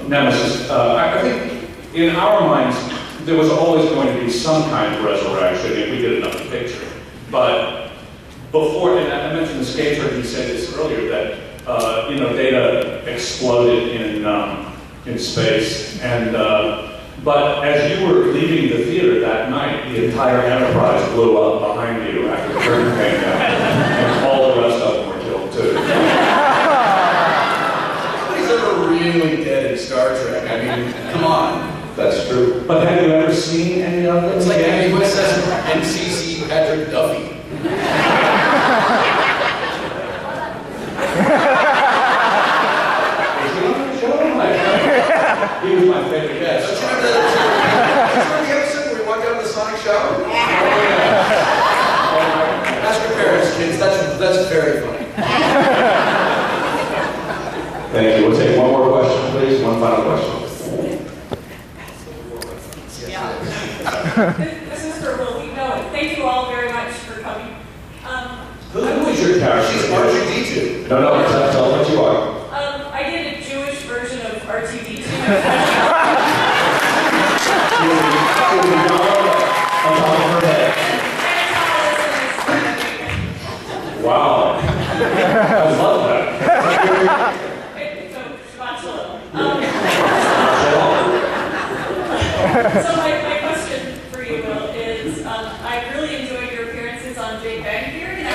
Nemesis, I think in our minds, there was always going to be some kind of resurrection if we did enough picture. But before, and I mentioned the skate turkey said this earlier, that data exploded in space, and but as you were leaving the theater that night, the entire Enterprise blew up behind you after the curtain came down, and all the rest of them were killed too. Nobody's ever really dead in Star Trek. I mean, come on. That's true. But have you ever seen any of them? It's like USS NCC Patrick Duffy. He was my favorite guest. Don't you remember that? Remember the episode where we walked out of the Sonic shower? Ask your parents, kids. That's very funny. Thank you. We'll take one more question, please. One final question. Yeah. This is for Will. Thank you all very much for coming. Who is your character? She's R2D2. No, tell what you are. I did a Jewish version of R2D2. Wow. I love that. So my question for you, Will, is I really enjoyed your appearances on Big Bang Theory. And I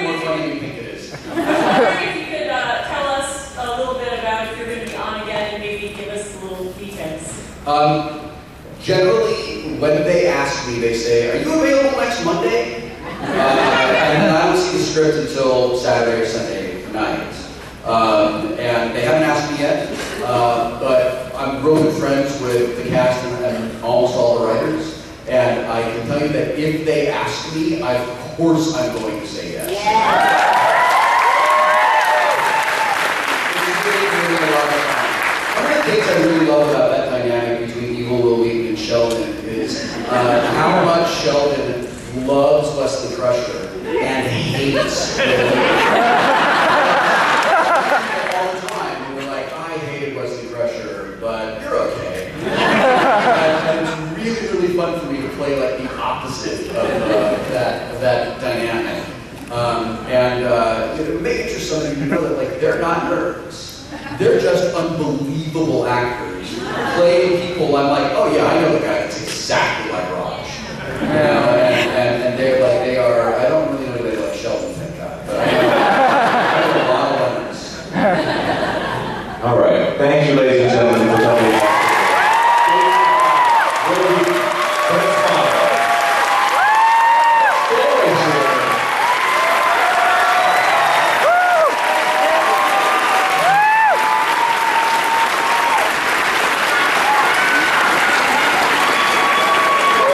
more funny than you think it is. was wondering if you could tell us a little bit about if you're going to be on again and maybe give us a little details. Generally, when they ask me, they say, "Are you available next Monday?" And then I don't see the script until Saturday or Sunday night. And they haven't asked me yet, but I'm real good friends with the cast and almost all the writers. And I can tell you that if they ask me, of course I'm going to say yes. One of the things I really love about that dynamic between Evil Will Wheaton and Sheldon is how much Sheldon loves Wesley Crusher and hates Will Wheaton. All the time, and we're like, I hated Wesley Crusher, but you're okay. And it's really, really fun for me to play like the opposite of that dynamic. Making sure some of you know that like they're not nerds. They're just unbelievable actors playing people. I'm like, oh yeah, I know the guy that's exactly like Raj. And